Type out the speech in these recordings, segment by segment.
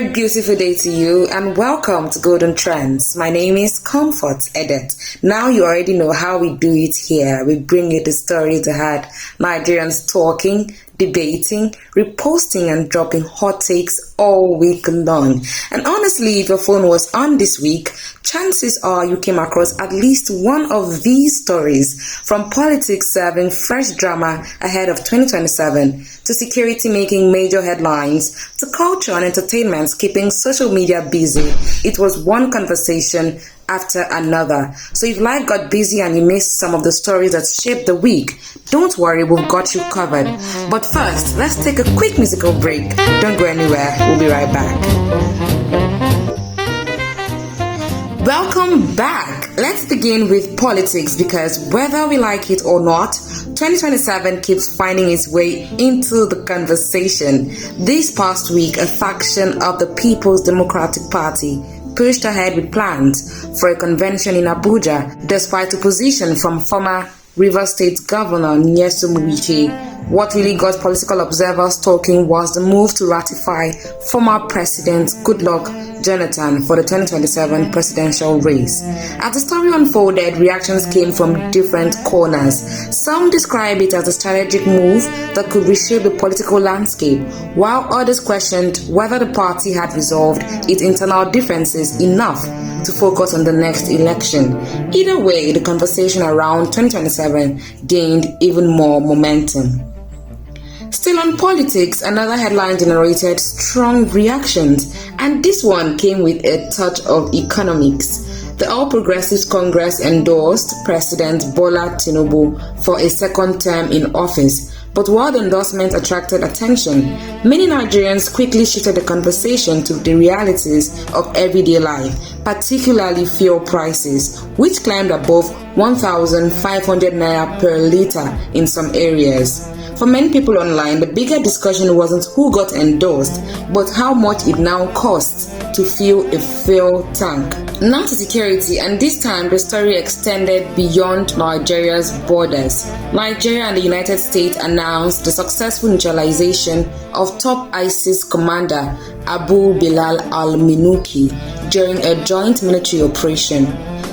very beautiful day to you and welcome to Golden Trends. My name is Comfort Edet. Now you already know how we do it here. We bring you the stories that had Nigerians talking, debating, reposting and dropping hot takes all week long. And honestly, if your phone was on this week, chances are you came across at least one of these stories, from politics serving fresh drama ahead of 2027, to security making major headlines, to culture and entertainment keeping social media busy. It was one conversation after another. So if life got busy and you missed some of the stories that shaped the week, don't worry, we've got you covered. But first, let's take a quick musical break. Don't go anywhere, we'll be right back. Welcome back. Let's begin with politics, because whether we like it or not, 2027 keeps finding its way into the conversation. This past week, a faction of the People's Democratic Party pushed ahead with plans for a convention in Abuja, despite opposition from former Rivers State Governor Nyesom Wike. What really got political observers talking was the move to ratify former President Goodluck Jonathan for the 2027 presidential race. As the story unfolded, reactions came from different corners. Some describe it as a strategic move that could reshape the political landscape, while others questioned whether the party had resolved its internal differences enough to focus on the next election. Either way, the conversation around 2027 gained even more momentum. Still on politics, another headline generated strong reactions, and this one came with a touch of economics. The All Progressives Congress endorsed President Bola Tinubu for a second term in office. But while the endorsement attracted attention, many Nigerians quickly shifted the conversation to the realities of everyday life, particularly fuel prices, which climbed above 1,500 naira per litre in some areas. For many people online, the bigger discussion wasn't who got endorsed, but how much it now costs to fill a fuel tank. Now to security, and this time the story extended beyond Nigeria's borders. Nigeria and the United States announced the successful neutralization of top ISIS commander Abu Bilal al-Minuki during a joint military operation.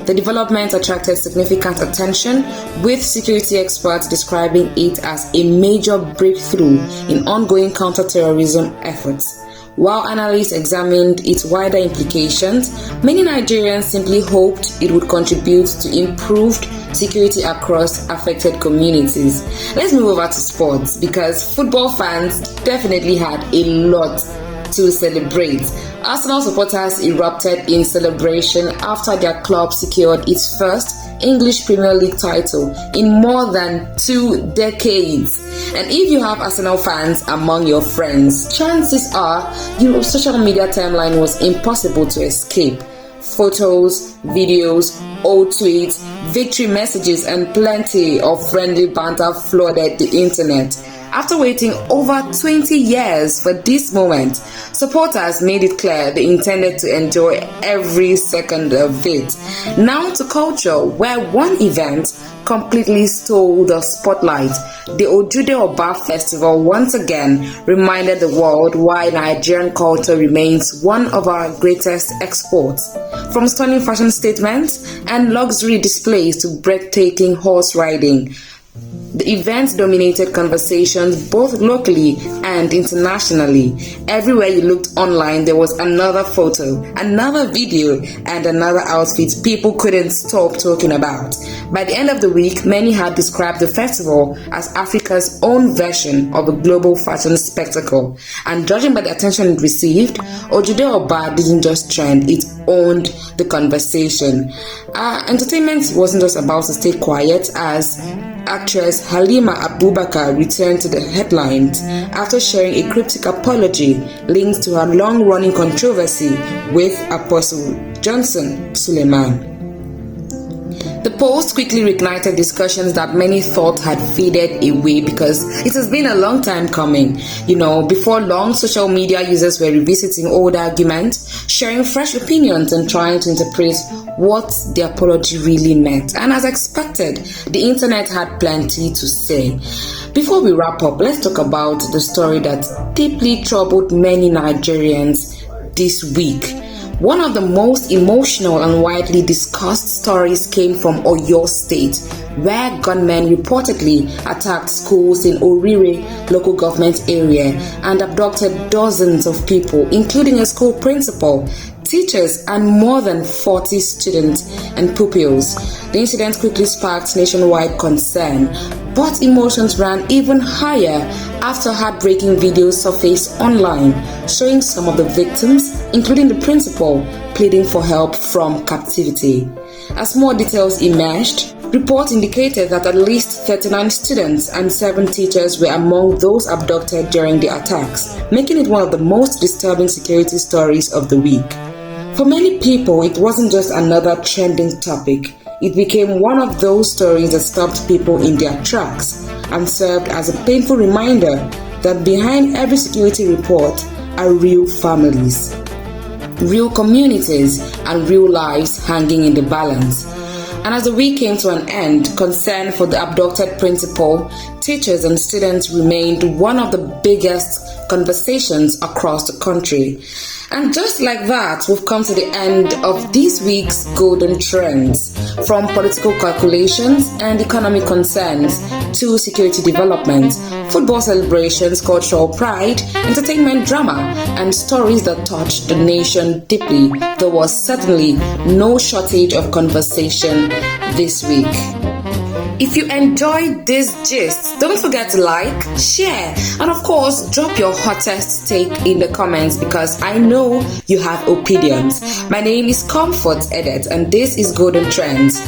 The development attracted significant attention, with security experts describing it as a major breakthrough in ongoing counter-terrorism efforts. While analysts examined its wider implications, many Nigerians simply hoped it would contribute to improved security across affected communities. Let's move over to sports, because football fans definitely had a lot to celebrate. Arsenal supporters erupted in celebration after their club secured its first English Premier League title in more than 2 decades. And if you have Arsenal fans among your friends, chances are your social media timeline was impossible to escape. Photos, videos, old tweets, victory messages, and plenty of friendly banter flooded the internet. After waiting over 20 years for this moment, supporters made it clear they intended to enjoy every second of it. Now to culture, where one event completely stole the spotlight. The Ojude Oba Festival once again reminded the world why Nigerian culture remains one of our greatest exports. From stunning fashion statements and luxury displays to breathtaking horse riding, the event dominated conversations both locally and internationally. Everywhere you looked online, there was another photo, another video, and another outfit people couldn't stop talking about. By the end of the week, many had described the festival as Africa's own version of a global fashion spectacle. And judging by the attention it received, Ojude Oba didn't just trend, it owned the conversation. Entertainment wasn't just about to stay quiet, as actress Halima Abubakar returned to the headlines after sharing a cryptic apology linked to her long-running controversy with Apostle Johnson Suleiman. The post quickly reignited discussions that many thought had faded away, because it has been a long time coming. Before long, social media users were revisiting old arguments, sharing fresh opinions, and trying to interpret what the apology really meant. And as expected, the internet had plenty to say. Before we wrap up, let's talk about the story that deeply troubled many Nigerians this week. One of the most emotional and widely discussed stories came from Oyo State, where gunmen reportedly attacked schools in Orire local government area and abducted dozens of people, including a school principal, teachers, and more than 40 students and pupils. The incident quickly sparked nationwide concern, but emotions ran even higher after heartbreaking videos surfaced online, showing some of the victims, including the principal, pleading for help from captivity. As more details emerged, reports indicated that at least 39 students and 7 teachers were among those abducted during the attacks, making it one of the most disturbing security stories of the week. For many people, it wasn't just another trending topic. It became one of those stories that stopped people in their tracks and served as a painful reminder that behind every security report are real families, real communities, and real lives hanging in the balance. And as the week came to an end, concern for the abducted principal, teachers, and students remained one of the biggest conversations across the country. And just like that, we've come to the end of this week's Golden Trends. From political calculations and economic concerns to security developments, football celebrations, cultural pride, entertainment drama, and stories that touched the nation deeply, there was certainly no shortage of conversation this week. If you enjoyed this gist, don't forget to like, share, and of course, drop your hottest take in the comments because I know you have opinions. My name is Comfort Edet and this is Golden Trends.